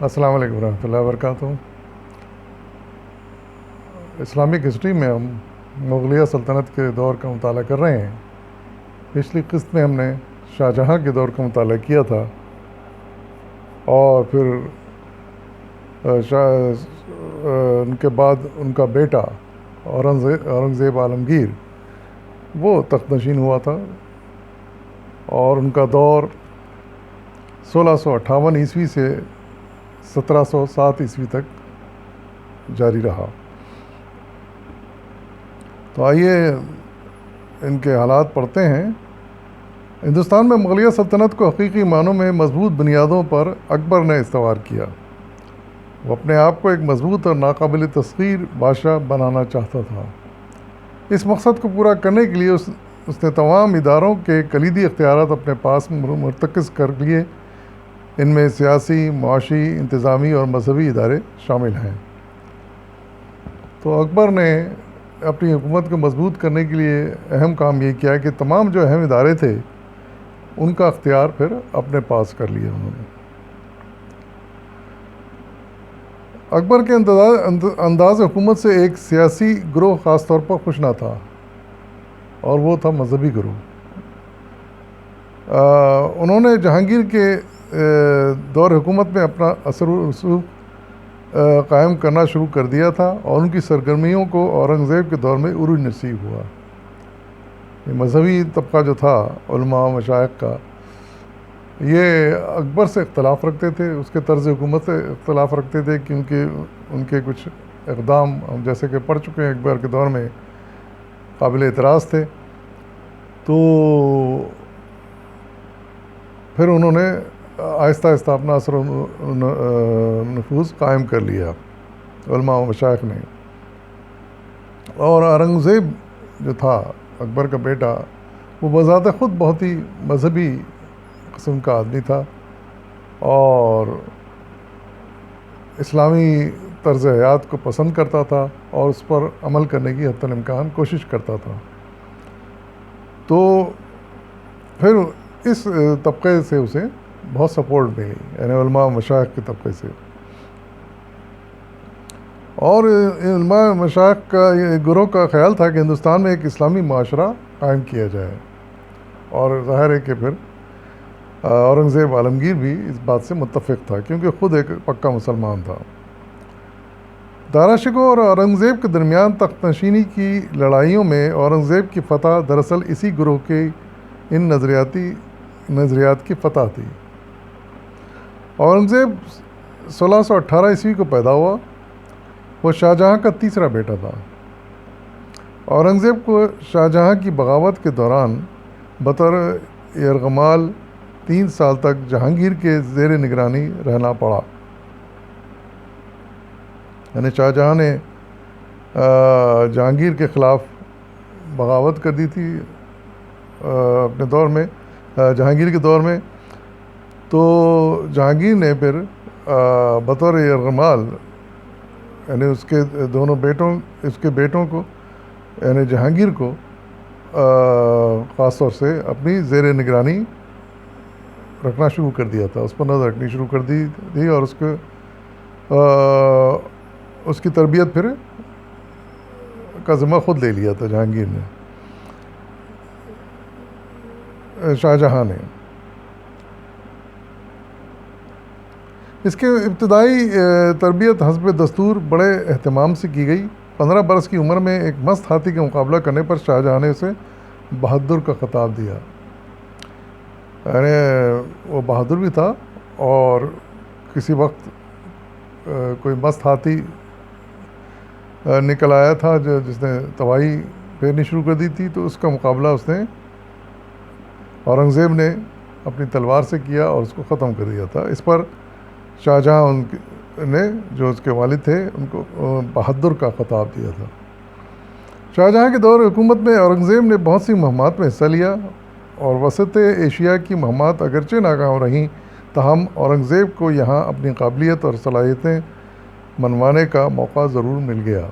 السلام علیکم ورحمۃ اللہ وبرکاتہ۔ اسلامک ہسٹری میں ہم مغلیہ سلطنت کے دور کا مطالعہ کر رہے ہیں۔ پچھلی قسط میں ہم نے شاہ جہاں کے دور کا مطالعہ کیا تھا، اور پھر ان کے بعد ان کا بیٹا اورنگزیب عالمگیر وہ تخت نشین ہوا تھا، اور ان کا دور 1658 عیسوی سے 1707 عیسوی تک جاری رہا۔ تو آئیے ان کے حالات پڑھتے ہیں۔ ہندوستان میں مغلیہ سلطنت کو حقیقی معنوں میں مضبوط بنیادوں پر اکبر نے استوار کیا۔ وہ اپنے آپ کو ایک مضبوط اور ناقابل تسخیر بادشاہ بنانا چاہتا تھا۔ اس مقصد کو پورا کرنے کے لیے اس نے تمام اداروں کے کلیدی اختیارات اپنے پاس مرتکز کر لیے۔ ان میں سیاسی، معاشی، انتظامی اور مذہبی ادارے شامل ہیں۔ تو اکبر نے اپنی حکومت کو مضبوط کرنے کے لیے اہم کام یہ کیا کہ تمام جو اہم ادارے تھے ان کا اختیار پھر اپنے پاس کر لیا انہوں نے۔ اکبر کے انداز حکومت سے ایک سیاسی گروہ خاص طور پر خوش نہ تھا، اور وہ تھا مذہبی گروہ۔ انہوں نے جہانگیر کے دور حکومت میں اپنا اثر و رسوخ قائم کرنا شروع کر دیا تھا، اور ان کی سرگرمیوں کو اورنگزیب کے دور میں عروج نصیب ہوا۔ یہ مذہبی طبقہ جو تھا علماء و مشائخ کا، یہ اکبر سے اختلاف رکھتے تھے، اس کے طرز حکومت سے اختلاف رکھتے تھے، کیونکہ ان کے کچھ اقدام ہم جیسے کہ پڑھ چکے ہیں اکبر کے دور میں قابل اعتراض تھے۔ تو پھر انہوں نے آہستہ آہستہ اپنا اثر و نفوذ قائم کر لیا علماء و مشائخ نے۔ اور اورنگزیب جو تھا اکبر کا بیٹا، وہ بذات خود بہت ہی مذہبی قسم کا آدمی تھا، اور اسلامی طرز حیات کو پسند کرتا تھا، اور اس پر عمل کرنے کی حتی الامکان کوشش کرتا تھا۔ تو پھر اس طبقے سے اسے بہت سپورٹ ملی، یعنی علماء و مشائخ کے طبقے سے۔ اور علماء و مشائخ کا یہ گروہ کا خیال تھا کہ ہندوستان میں ایک اسلامی معاشرہ قائم کیا جائے، اور ظاہر ہے کہ پھر اورنگزیب عالمگیر بھی اس بات سے متفق تھا، کیونکہ خود ایک پکا مسلمان تھا۔ دارا شکوہ اور اورنگزیب کے درمیان تخت نشینی کی لڑائیوں میں اورنگزیب کی فتح دراصل اسی گروہ کے ان نظریات کی فتح تھی۔ اورنگزیب 1618 عیسوی کو پیدا ہوا۔ وہ شاہ جہاں کا تیسرا بیٹا تھا۔ اورنگزیب کو شاہ جہاں کی بغاوت کے دوران بطور یرغمال 3 سال تک جہانگیر کے زیر نگرانی رہنا پڑا۔ یعنی شاہ جہاں نے جہانگیر کے خلاف بغاوت کر دی تھی اپنے دور میں، جہانگیر کے دور میں۔ تو جہانگیر نے پھر بطور یرغمال، یعنی اس کے بیٹوں کو، یعنی جہانگیر کو خاص طور سے اپنی زیر نگرانی رکھنا شروع کر دیا تھا، اس پر نظر رکھنی شروع کر دی تھی، اور اس کی تربیت پھر کا ذمہ خود لے لیا تھا جہانگیر نے، شاہ جہاں نے۔ اس کے ابتدائی تربیت حسب دستور بڑے اہتمام سے کی گئی۔ 15 برس کی عمر میں ایک مست ہاتھی کا مقابلہ کرنے پر شاہ جہاں نے اسے بہادر کا خطاب دیا۔ یعنی وہ بہادر بھی تھا، اور کسی وقت کوئی مست ہاتھی نکل آیا تھا جس نے تباہی پھیرنی شروع کر دی تھی، تو اس کا مقابلہ اس نے اورنگزیب نے اپنی تلوار سے کیا اور اس کو ختم کر دیا تھا۔ اس پر شاہ جہاں نے، جو اس کے والد تھے، ان کو بہادر کا خطاب دیا تھا۔ شاہ جہاں کے دور حکومت میں اورنگزیب نے بہت سی مہمات میں حصہ لیا، اور وسط ایشیا کی مہمات اگرچہ ناکام رہیں، تاہم اورنگزیب کو یہاں اپنی قابلیت اور صلاحیتیں منوانے کا موقع ضرور مل گیا۔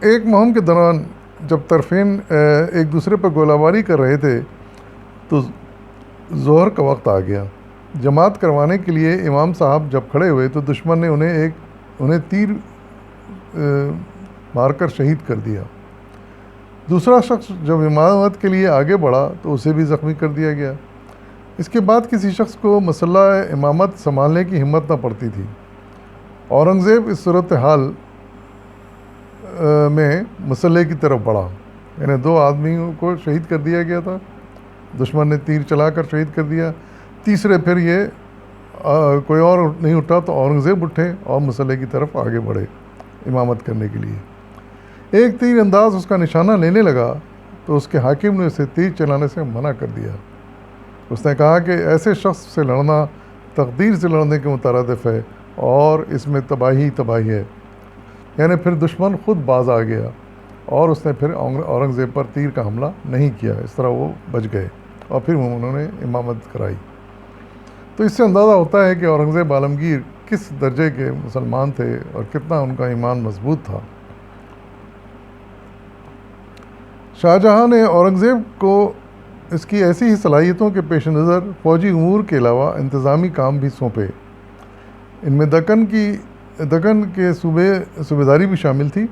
ایک مہم کے دوران جب طرفین ایک دوسرے پر گولہ باری کر رہے تھے تو ظہر کا وقت آ گیا۔ جماعت کروانے کے لیے امام صاحب جب کھڑے ہوئے تو دشمن نے انہیں تیر مار کر شہید کر دیا۔ دوسرا شخص جب امامت کے لیے آگے بڑھا تو اسے بھی زخمی کر دیا گیا۔ اس کے بعد کسی شخص کو مسئلہ امامت سنبھالنے کی ہمت نہ پڑتی تھی۔ اورنگزیب اس صورتحال میں مسلح کی طرف بڑھا، یعنی 2 آدمیوں کو شہید کر دیا گیا تھا، دشمن نے تیر چلا کر شہید کر دیا۔ تیسرے پھر یہ کوئی اور نہیں اٹھا تو اورنگزیب اٹھے اور مسلح کی طرف آگے بڑھے امامت کرنے کے لیے۔ ایک تیر انداز اس کا نشانہ لینے لگا تو اس کے حاکم نے اسے تیر چلانے سے منع کر دیا۔ اس نے کہا کہ ایسے شخص سے لڑنا تقدیر سے لڑنے کے مترادف ہے اور اس میں تباہی ہے۔ یعنی پھر دشمن خود باز آ گیا اور اس نے پھر اورنگزیب پر تیر کا حملہ نہیں کیا، اس طرح وہ بچ گئے اور پھر انہوں نے امامت کرائی۔ تو اس سے اندازہ ہوتا ہے کہ اورنگزیب عالمگیر کس درجے کے مسلمان تھے اور کتنا ان کا ایمان مضبوط تھا۔ شاہ جہاں نے اورنگزیب کو اس کی ایسی ہی صلاحیتوں کے پیش نظر فوجی امور کے علاوہ انتظامی کام بھی سونپے۔ ان میں دکن کے صوبیداری بھی شامل تھی۔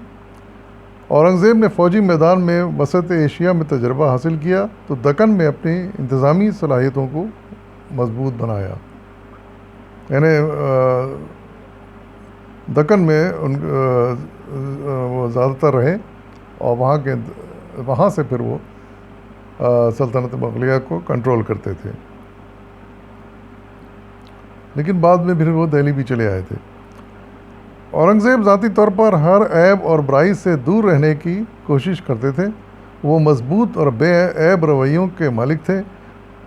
اورنگزیب نے فوجی میدان میں وسط ایشیا میں تجربہ حاصل کیا تو دکن میں اپنی انتظامی صلاحیتوں کو مضبوط بنایا، یعنی دکن میں وہ زیادہ تر رہے اور وہاں سے پھر وہ سلطنت مغلیہ کو کنٹرول کرتے تھے، لیکن بعد میں پھر وہ دہلی بھی چلے آئے تھے۔ اورنگزیب ذاتی طور پر ہر عیب اور برائی سے دور رہنے کی کوشش کرتے تھے۔ وہ مضبوط اور بے عیب رویوں کے مالک تھے۔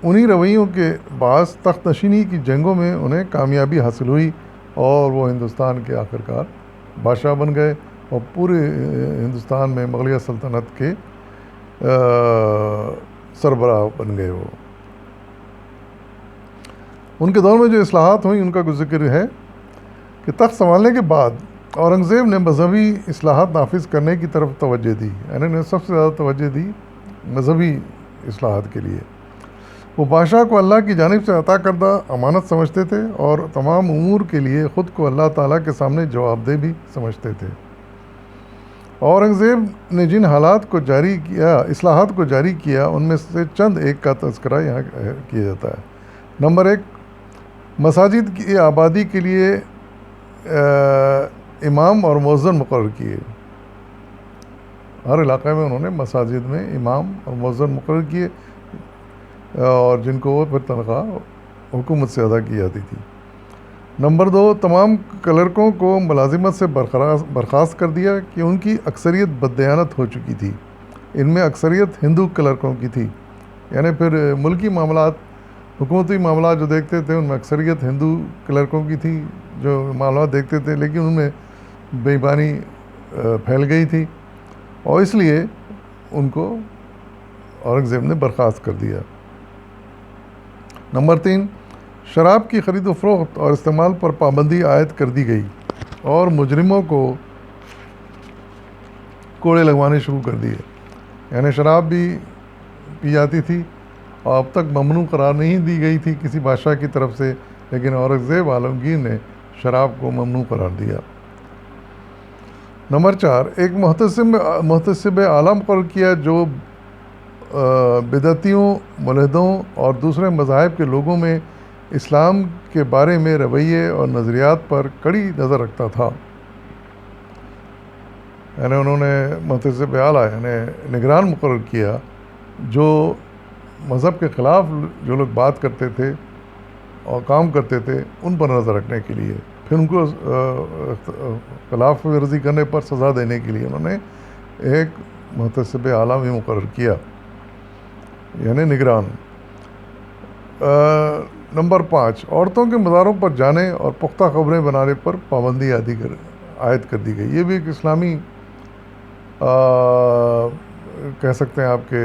انہی رویوں کے باعث تخت نشینی کی جنگوں میں انہیں کامیابی حاصل ہوئی اور وہ ہندوستان کے آخرکار بادشاہ بن گئے اور پورے ہندوستان میں مغلیہ سلطنت کے سربراہ بن گئے۔ وہ ان کے دور میں جو اصلاحات ہوئیں ان کا ذکر ہے کہ تخت سنبھالنے کے بعد اورنگزیب نے مذہبی اصلاحات نافذ کرنے کی طرف توجہ دی، یعنی انہیں سب سے زیادہ توجہ دی مذہبی اصلاحات کے لیے۔ وہ بادشاہ کو اللہ کی جانب سے عطا کردہ امانت سمجھتے تھے اور تمام امور کے لیے خود کو اللہ تعالیٰ کے سامنے جواب دہ بھی سمجھتے تھے۔ اورنگزیب نے جن اصلاحات کو جاری کیا ان میں سے چند ایک کا تذکرہ یہاں کیا جاتا ہے۔ نمبر 1، مساجد کی آبادی کے لیے امام اور مؤذن مقرر کیے۔ ہر علاقے میں انہوں نے مساجد میں امام اور مؤذن مقرر کیے اور جن کو وہ پھر تنخواہ حکومت سے ادا کی جاتی تھی۔ نمبر 2، تمام کلرکوں کو ملازمت سے برخاست کر دیا کہ ان کی اکثریت بددیانت ہو چکی تھی۔ ان میں اکثریت ہندو کلرکوں کی تھی، یعنی پھر ملکی معاملات، حکومتی معاملات جو دیکھتے تھے ان میں اکثریت ہندو کلرکوں کی تھی جو معاملات دیکھتے تھے، لیکن ان میں بے ایمانی پھیل گئی تھی اور اس لیے ان کو اورنگزیب نے برخاست کر دیا۔ نمبر 3، شراب کی خرید و فروخت اور استعمال پر پابندی عائد کر دی گئی اور مجرموں کو کوڑے لگوانے شروع کر دیے، یعنی شراب بھی پی جاتی تھی اور اب تک ممنوع قرار نہیں دی گئی تھی کسی بادشاہ کی طرف سے، لیکن اورنگزیب عالمگیر نے شراب کو ممنوع قرار دیا۔ نمبر 4، ایک محتسب اعلیٰ مقرر کیا جو بدعتیوں، ملحدوں اور دوسرے مذاہب کے لوگوں میں اسلام کے بارے میں رویے اور نظریات پر کڑی نظر رکھتا تھا۔ یعنی انہوں نے محتسب اعلیٰ یعنی نگران مقرر کیا جو مذہب کے خلاف جو لوگ بات کرتے تھے اور کام کرتے تھے ان پر نظر رکھنے کے لیے، پھر ان کو خلاف ورزی کرنے پر سزا دینے کے لیے انہوں نے ایک محتسب اعلیٰ بھی مقرر کیا، یعنی نگران۔ نمبر 5، عورتوں کے مزاروں پر جانے اور پختہ خبریں بنانے پر پابندی عائد کر دی گئی۔ یہ بھی ایک اسلامی کہہ سکتے ہیں آپ کے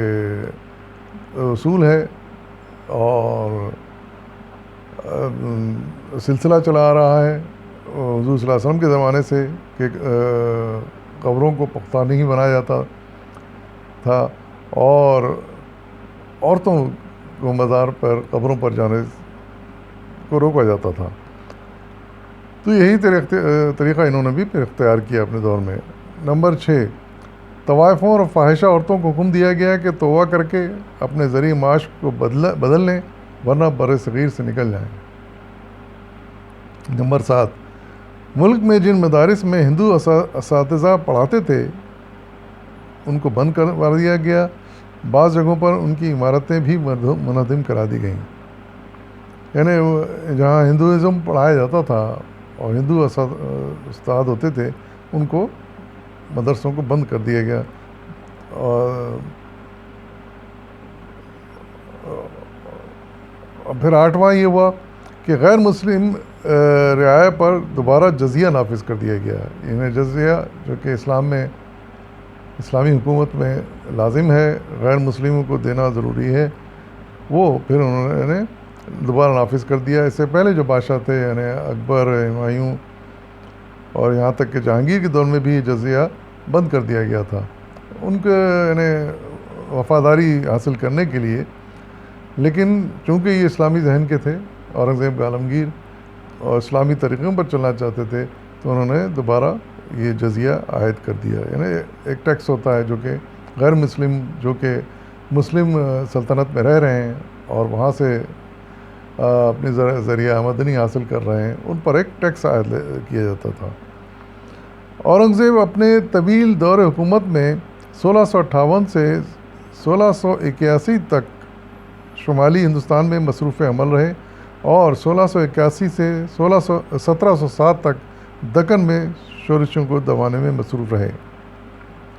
اصول ہے اور سلسلہ چلا آ رہا ہے حضور صلی اللہ علیہ وسلم کے زمانے سے کہ قبروں کو پختہ نہیں بنایا جاتا تھا اور عورتوں کو مزار پر قبروں پر جانے کو روکا جاتا تھا۔ تو یہی طریقہ انہوں نے بھی پھر اختیار کیا اپنے دور میں۔ نمبر 6، طوائفوں اور فاحشہ عورتوں کو حکم دیا گیا کہ توبہ کر کے اپنے ذریعہ معاش کو بدل لیں ورنہ بر صغیر سے نکل جائیں۔ نمبر 7، ملک میں جن مدارس میں ہندو اساتذہ پڑھاتے تھے ان کو بند کروا دیا گیا، بعض جگہوں پر ان کی عمارتیں بھی منہدم کرا دی گئیں۔ یعنی جہاں ہندوازم پڑھایا جاتا تھا اور ہندو استاد ہوتے تھے ان کو مدرسوں کو بند کر دیا گیا۔ اور پھر 8واں یہ ہوا کہ غیر مسلم رعایا پر دوبارہ جزیہ نافذ کر دیا گیا۔ یعنی جزیہ جو کہ اسلام میں اسلامی حکومت میں لازم ہے، غیر مسلموں کو دینا ضروری ہے، وہ پھر انہوں نے دوبارہ نافذ کر دیا۔ اس سے پہلے جو بادشاہ تھے یعنی اکبر، ہمایوں اور یہاں تک کہ جہانگیر کے دور میں بھی یہ جزیہ بند کر دیا گیا تھا ان کے یعنی وفاداری حاصل کرنے کے لیے۔ لیکن چونکہ یہ اسلامی ذہن کے تھے، اورنگزیب کا عالمگیر، اور اسلامی طریقوں پر چلنا چاہتے تھے، تو انہوں نے دوبارہ یہ جزیہ عائد کر دیا۔ یعنی ایک ٹیکس ہوتا ہے جو کہ غیر مسلم جو کہ مسلم سلطنت میں رہ رہے ہیں اور وہاں سے اپنی ذریعہ آمدنی حاصل کر رہے ہیں، ان پر ایک ٹیکس عائد کیا جاتا تھا۔ اورنگزیب اپنے طویل دور حکومت میں 1658 سے 1681 تک شمالی ہندوستان میں مصروف عمل رہے اور 1681 سے 1707 تک دکن میں شورشوں کو دبانے میں مصروف رہے۔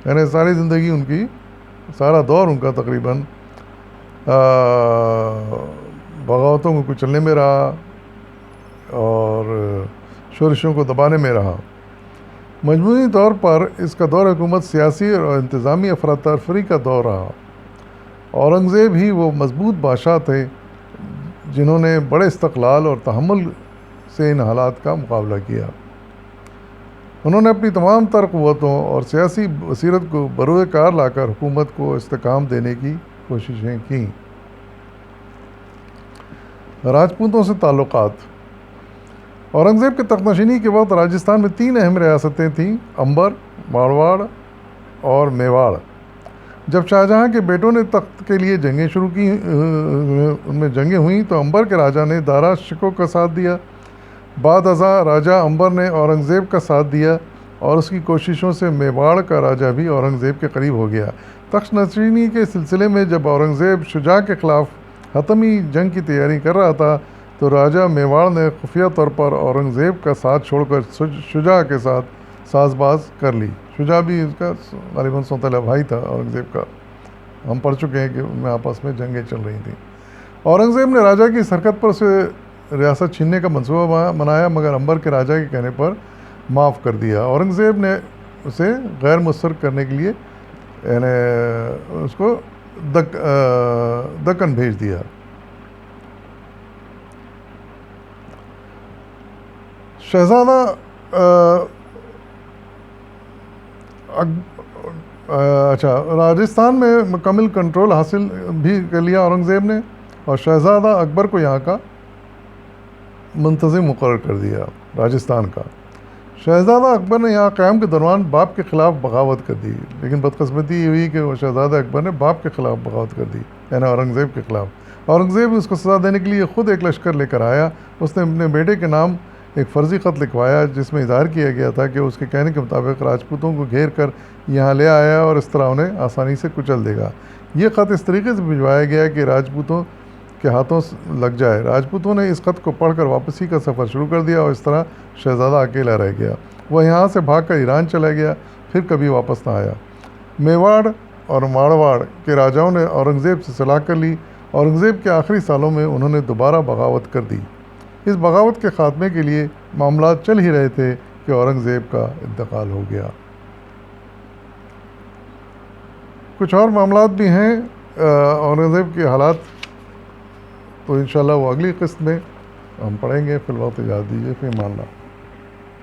یعنی ساری زندگی ان کی، سارا دور ان کا تقریباً بغاوتوں کو کچلنے میں رہا اور شورشوں کو دبانے میں رہا۔ مجموعی طور پر اس کا دور حکومت سیاسی اور انتظامی افراتفری کا دور رہا۔ اورنگزیب ہی وہ مضبوط بادشاہ تھے جنہوں نے بڑے استقلال اور تحمل سے ان حالات کا مقابلہ کیا۔ انہوں نے اپنی تمام تر قوتوں اور سیاسی بصیرت کو بروئے کار لا کر حکومت کو استحکام دینے کی کوششیں کیں۔ راجپوتوں سے تعلقات۔ اورنگزیب کے تخت نشینی کے وقت راجستھان میں 3 اہم ریاستیں تھیں، امبر، مارواڑ اور میواڑ۔ جب شاہجہاں کے بیٹوں نے تخت کے لیے جنگیں شروع کی، ان میں جنگیں ہوئیں تو امبر کے راجہ نے دارا شکوہ کا ساتھ دیا۔ بعد ازاں راجہ امبر نے اورنگزیب کا ساتھ دیا اور اس کی کوششوں سے میواڑ کا راجہ بھی اورنگزیب کے قریب ہو گیا۔ تخت نشینی کے سلسلے میں جب اورنگزیب شجاع کے خلاف حتمی جنگ کی تیاری کر رہا تھا تو راجہ میواڑ نے خفیہ طور پر اورنگزیب کا ساتھ چھوڑ کر شجاع کے ساتھ ساز باز کر لی۔ شجاع بھی اس کا غالباً سوتیلا بھائی تھا اورنگزیب کا، ہم پڑھ چکے ہیں کہ ان میں آپس میں جنگیں چل رہی تھیں۔ اورنگزیب نے راجہ کی اس حرکت پر اسے ریاست چھیننے کا منصوبہ بنایا مگر امبر کے راجہ کے کہنے پر معاف کر دیا۔ اورنگزیب نے اسے غیر مؤثر کرنے کے لیے یعنی اس کو دکن بھیج دیا۔ شہزادہ راجستھان میں مکمل کنٹرول حاصل بھی کر لیا اورنگزیب نے اور شہزادہ اکبر کو یہاں کا منتظم مقرر کر دیا راجستھان کا۔ شہزادہ اکبر نے یہاں قیام کے دوران باپ کے خلاف بغاوت کر دی، لیکن بدقسمتی یہ ہوئی کہ وہ شہزادہ اکبر نے باپ کے خلاف بغاوت کر دی، یعنی اورنگزیب کے خلاف۔ اورنگزیب اس کو سزا دینے کے لیے خود ایک لشکر لے کر آیا۔ اس نے اپنے بیٹے کے نام ایک فرضی خط لکھوایا جس میں اظہار کیا گیا تھا کہ اس کے کہنے کے مطابق راجپوتوں کو گھیر کر یہاں لے آیا اور اس طرح انہیں آسانی سے کچل دے گا۔ یہ خط اس طریقے سے بھجوایا گیا کہ راجپوتوں کے ہاتھوں لگ جائے۔ راجپوتوں نے اس خط کو پڑھ کر واپسی کا سفر شروع کر دیا اور اس طرح شہزادہ اکیلا رہ گیا۔ وہ یہاں سے بھاگ کر ایران چلا گیا، پھر کبھی واپس نہ آیا۔ میواڑ اور مارواڑ کے راجاؤں نے اورنگزیب سے صلاح کر لی۔ اورنگزیب کے آخری سالوں میں انہوں نے دوبارہ بغاوت کر دی۔ اس بغاوت کے خاتمے کے لیے معاملات چل ہی رہے تھے کہ اورنگزیب کا انتقال ہو گیا۔ کچھ اور معاملات بھی ہیں اورنگزیب کے حالات، تو انشاءاللہ وہ اگلی قسط میں ہم پڑھیں گے۔ فی الوقت اجازت دیجیے، فی امان اللہ۔